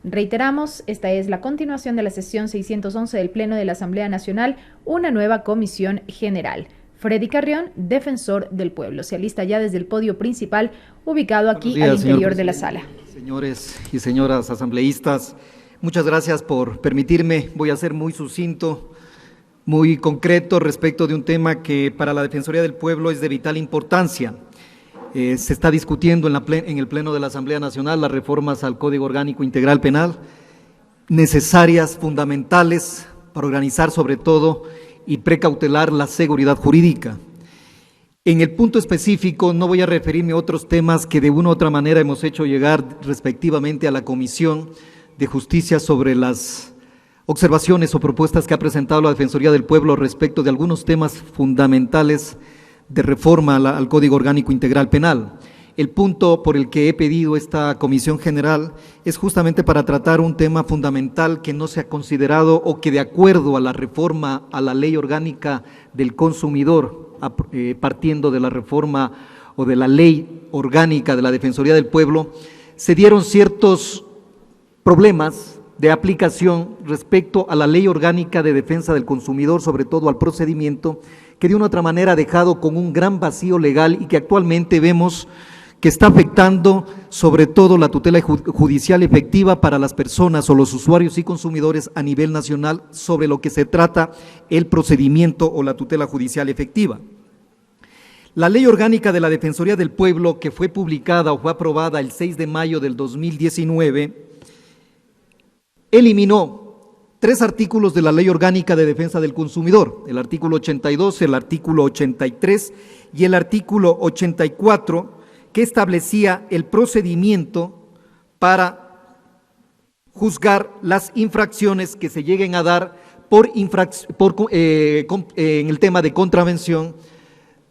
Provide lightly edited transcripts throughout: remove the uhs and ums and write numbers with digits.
Reiteramos, esta es la continuación de la sesión 611 del Pleno de la Asamblea Nacional, una nueva comisión general. Freddy Carrión, defensor del pueblo, se alista ya desde el podio principal, ubicado aquí al interior de la sala. Señores y señoras asambleístas, muchas gracias por permitirme. Voy a ser muy sucinto, muy concreto respecto de un tema que para la Defensoría del Pueblo es de vital importancia. Se está discutiendo en el Pleno de la Asamblea Nacional las reformas al Código Orgánico Integral Penal, necesarias, fundamentales, para organizar sobre todo y precautelar la seguridad jurídica. En el punto específico no voy a referirme a otros temas que de una u otra manera hemos hecho llegar respectivamente a la Comisión de Justicia sobre las observaciones o propuestas que ha presentado la Defensoría del Pueblo respecto de algunos temas fundamentales de reforma al Código Orgánico Integral Penal. El punto por el que he pedido esta comisión general es justamente para tratar un tema fundamental que no se ha considerado o que de acuerdo a la reforma a la Ley Orgánica del Consumidor, partiendo de la reforma o de la Ley Orgánica de la Defensoría del Pueblo, se dieron ciertos problemas de aplicación respecto a la Ley Orgánica de Defensa del Consumidor, sobre todo al procedimiento, que de una u otra manera ha dejado con un gran vacío legal y que actualmente vemos que está afectando sobre todo la tutela judicial efectiva para las personas o los usuarios y consumidores a nivel nacional sobre lo que se trata el procedimiento o la tutela judicial efectiva. La Ley Orgánica de la Defensoría del Pueblo, que fue publicada o fue aprobada el 6 de mayo del 2019, eliminó 3 artículos de la Ley Orgánica de Defensa del Consumidor, el artículo 82, el artículo 83 y el artículo 84, que establecía el procedimiento para juzgar las infracciones que se lleguen a dar en el tema de contravención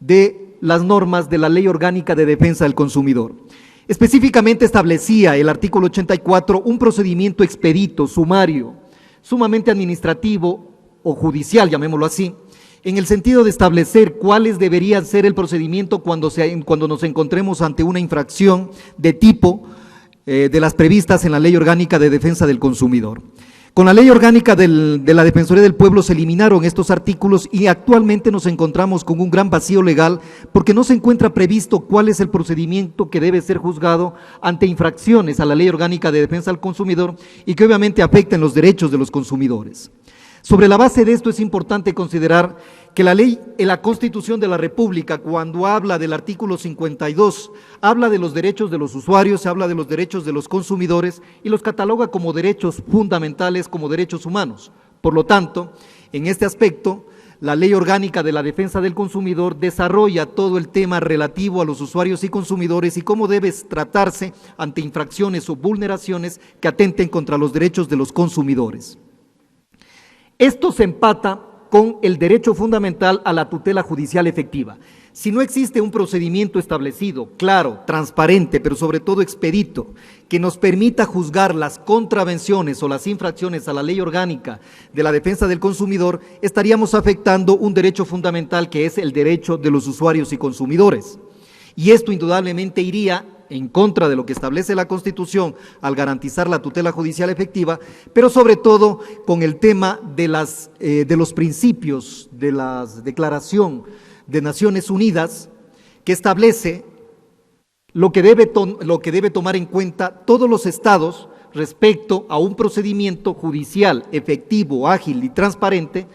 de las normas de la Ley Orgánica de Defensa del Consumidor. Específicamente establecía el artículo 84 un procedimiento expedito, sumario, sumamente administrativo o judicial, llamémoslo así, en el sentido de establecer cuáles deberían ser el procedimiento cuando nos encontremos ante una infracción de tipo de las previstas en la Ley Orgánica de Defensa del Consumidor. Con la Ley Orgánica de la Defensoría del Pueblo se eliminaron estos artículos y actualmente nos encontramos con un gran vacío legal porque no se encuentra previsto cuál es el procedimiento que debe ser juzgado ante infracciones a la Ley Orgánica de Defensa del Consumidor y que obviamente afectan los derechos de los consumidores. Sobre la base de esto es importante considerar que la ley, en la Constitución de la República, cuando habla del artículo 52, habla de los derechos de los usuarios, habla de los derechos de los consumidores y los cataloga como derechos fundamentales, como derechos humanos. Por lo tanto, en este aspecto, la Ley Orgánica de la Defensa del Consumidor desarrolla todo el tema relativo a los usuarios y consumidores y cómo debe tratarse ante infracciones o vulneraciones que atenten contra los derechos de los consumidores. Esto se empata con el derecho fundamental a la tutela judicial efectiva. Si no existe un procedimiento establecido, claro, transparente, pero sobre todo expedito, que nos permita juzgar las contravenciones o las infracciones a la Ley Orgánica de la Defensa del Consumidor, estaríamos afectando un derecho fundamental que es el derecho de los usuarios y consumidores. Y esto indudablemente iría en contra de lo que establece la Constitución al garantizar la tutela judicial efectiva, pero sobre todo con el tema de los principios de la Declaración de Naciones Unidas, que establece lo que debe tomar en cuenta todos los estados respecto a un procedimiento judicial efectivo, ágil y transparente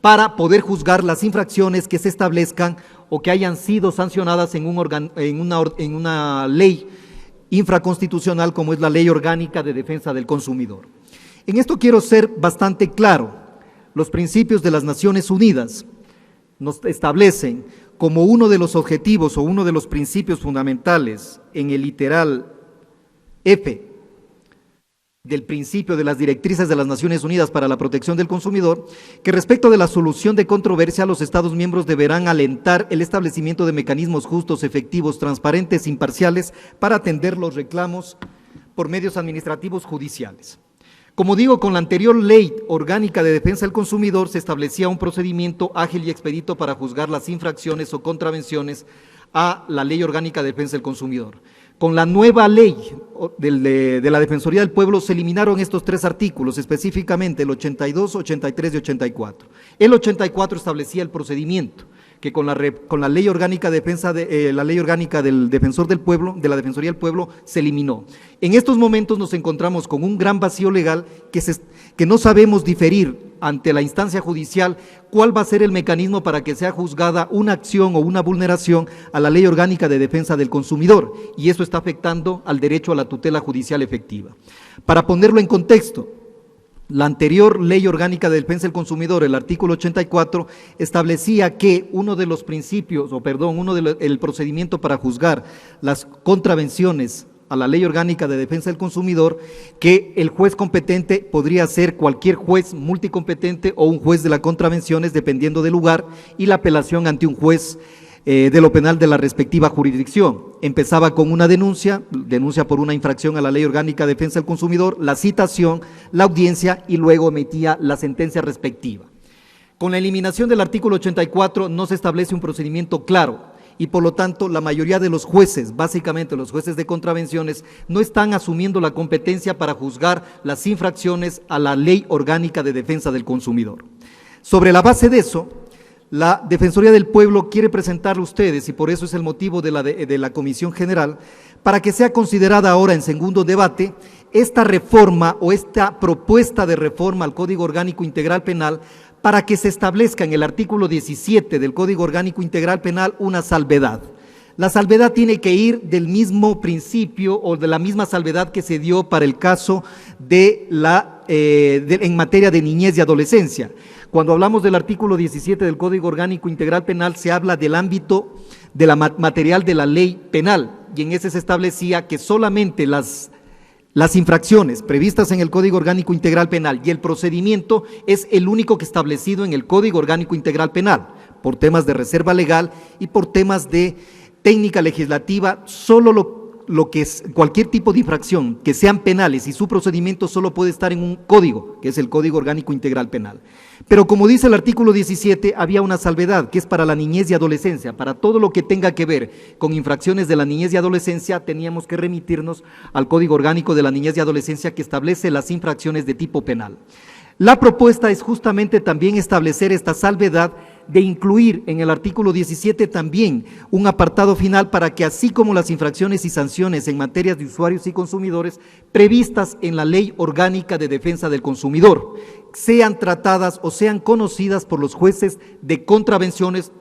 para poder juzgar las infracciones que se establezcan o que hayan sido sancionadas en una ley infraconstitucional como es la Ley Orgánica de Defensa del Consumidor. En esto quiero ser bastante claro. Los principios de las Naciones Unidas nos establecen como uno de los objetivos o uno de los principios fundamentales en el literal F del principio de las directrices de las Naciones Unidas para la protección del consumidor, que respecto de la solución de controversia, los Estados miembros deberán alentar el establecimiento de mecanismos justos, efectivos, transparentes, imparciales, para atender los reclamos por medios administrativos judiciales. Como digo, con la anterior Ley Orgánica de Defensa del Consumidor se establecía un procedimiento ágil y expedito para juzgar las infracciones o contravenciones a la Ley Orgánica de Defensa del Consumidor. Con la nueva ley de la Defensoría del Pueblo se eliminaron estos 3 artículos, específicamente el 82, 83 y 84. El 84 establecía el procedimiento, que con la ley orgánica la ley orgánica del Defensor del Pueblo, de la Defensoría del Pueblo, se eliminó. En estos momentos nos encontramos con un gran vacío legal que no sabemos diferir ante la instancia judicial cuál va a ser el mecanismo para que sea juzgada una acción o una vulneración a la ley orgánica de defensa del consumidor, y eso está afectando al derecho a la tutela judicial efectiva. Para ponerlo en contexto, la anterior Ley Orgánica de Defensa del Consumidor, el artículo 84, establecía que el procedimiento para juzgar las contravenciones a la Ley Orgánica de Defensa del Consumidor, que el juez competente podría ser cualquier juez multicompetente o un juez de las contravenciones, dependiendo del lugar, y la apelación ante un juez de lo penal de la respectiva jurisdicción. Empezaba con una denuncia por una infracción a la Ley Orgánica de Defensa del Consumidor, la citación, la audiencia y luego emitía la sentencia respectiva. Con la eliminación del artículo 84 no se establece un procedimiento claro y por lo tanto la mayoría de los jueces, básicamente los jueces de contravenciones, no están asumiendo la competencia para juzgar las infracciones a la Ley Orgánica de Defensa del Consumidor. Sobre la base de eso, la Defensoría del Pueblo quiere presentarle a ustedes, y por eso es el motivo de la Comisión General, para que sea considerada ahora en segundo debate esta reforma o esta propuesta de reforma al Código Orgánico Integral Penal, para que se establezca en el artículo 17 del Código Orgánico Integral Penal una salvedad. La salvedad tiene que ir del mismo principio o de la misma salvedad que se dio para el caso en materia de niñez y adolescencia. Cuando hablamos del artículo 17 del Código Orgánico Integral Penal, se habla del ámbito de la material de la ley penal, y en ese se establecía que solamente las infracciones previstas en el Código Orgánico Integral Penal y el procedimiento es el único que establecido en el Código Orgánico Integral Penal, por temas de reserva legal y por temas de técnica legislativa. Solo cualquier tipo de infracción que sean penales y su procedimiento solo puede estar en un código, que es el Código Orgánico Integral Penal. Pero como dice el artículo 17, había una salvedad que es para la niñez y adolescencia. Para todo lo que tenga que ver con infracciones de la niñez y adolescencia, teníamos que remitirnos al Código Orgánico de la Niñez y Adolescencia, que establece las infracciones de tipo penal. La propuesta es justamente también establecer esta salvedad de incluir en el artículo 17 también un apartado final para que, así como las infracciones y sanciones en materia de usuarios y consumidores previstas en la Ley Orgánica de Defensa del Consumidor, sean tratadas o sean conocidas por los jueces de contravenciones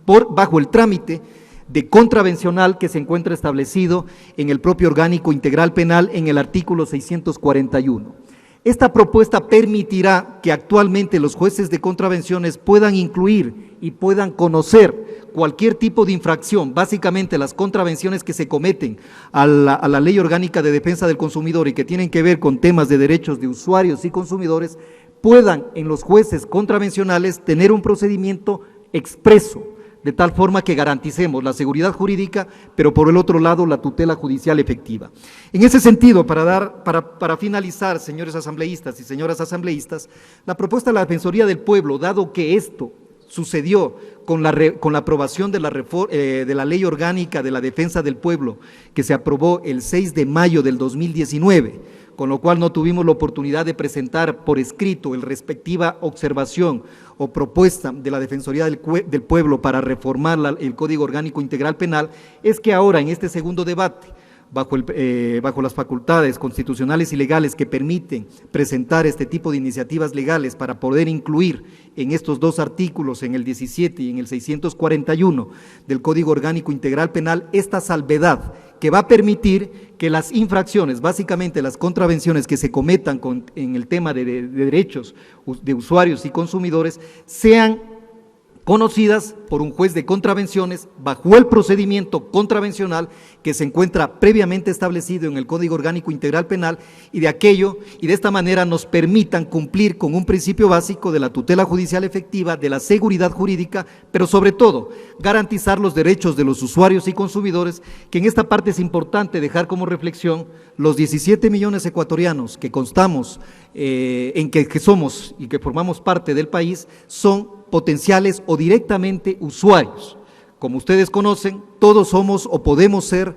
bajo el trámite de contravencional que se encuentra establecido en el propio Orgánico Integral Penal en el artículo 641. Esta propuesta permitirá que actualmente los jueces de contravenciones puedan incluir y puedan conocer cualquier tipo de infracción, básicamente las contravenciones que se cometen a la Ley Orgánica de Defensa del Consumidor y que tienen que ver con temas de derechos de usuarios y consumidores, puedan en los jueces contravencionales tener un procedimiento expreso, de tal forma que garanticemos la seguridad jurídica, pero por el otro lado la tutela judicial efectiva. En ese sentido, para finalizar, señores asambleístas y señoras asambleístas, la propuesta de la Defensoría del Pueblo, dado que esto sucedió con la aprobación de la Ley Orgánica de la Defensa del Pueblo, que se aprobó el 6 de mayo del 2019, con lo cual no tuvimos la oportunidad de presentar por escrito el respectiva observación o propuesta de la Defensoría del Pueblo para reformar el Código Orgánico Integral Penal, es que ahora en este segundo debate, bajo las facultades constitucionales y legales que permiten presentar este tipo de iniciativas legales para poder incluir en estos dos artículos, en el 17 y en el 641 del Código Orgánico Integral Penal, esta salvedad que va a permitir que las infracciones, básicamente las contravenciones que se cometan en el tema de derechos de usuarios y consumidores, sean conocidas por un juez de contravenciones bajo el procedimiento contravencional que se encuentra previamente establecido en el Código Orgánico Integral Penal, y de esta manera nos permitan cumplir con un principio básico de la tutela judicial efectiva, de la seguridad jurídica, pero sobre todo garantizar los derechos de los usuarios y consumidores, que en esta parte es importante dejar como reflexión: los 17 millones ecuatorianos que constamos, que somos y que formamos parte del país, son potenciales o directamente usuarios. Como ustedes conocen, todos somos o podemos ser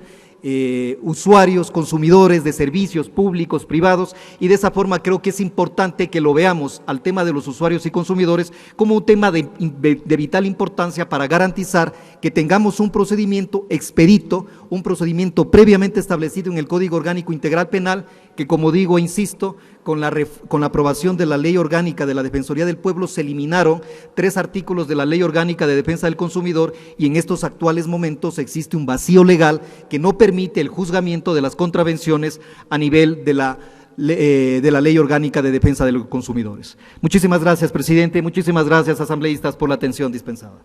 usuarios, consumidores de servicios públicos, privados, y de esa forma creo que es importante que lo veamos al tema de los usuarios y consumidores como un tema de vital importancia para garantizar que tengamos un procedimiento expedito, un procedimiento previamente establecido en el Código Orgánico Integral Penal, que como digo, insisto, con la aprobación de la Ley Orgánica de la Defensoría del Pueblo se eliminaron 3 artículos de la Ley Orgánica de Defensa del Consumidor y en estos actuales momentos existe un vacío legal que no permite el juzgamiento de las contravenciones a nivel de la Ley Orgánica de Defensa de los Consumidores. Muchísimas gracias, presidente, muchísimas gracias, asambleístas, por la atención dispensada.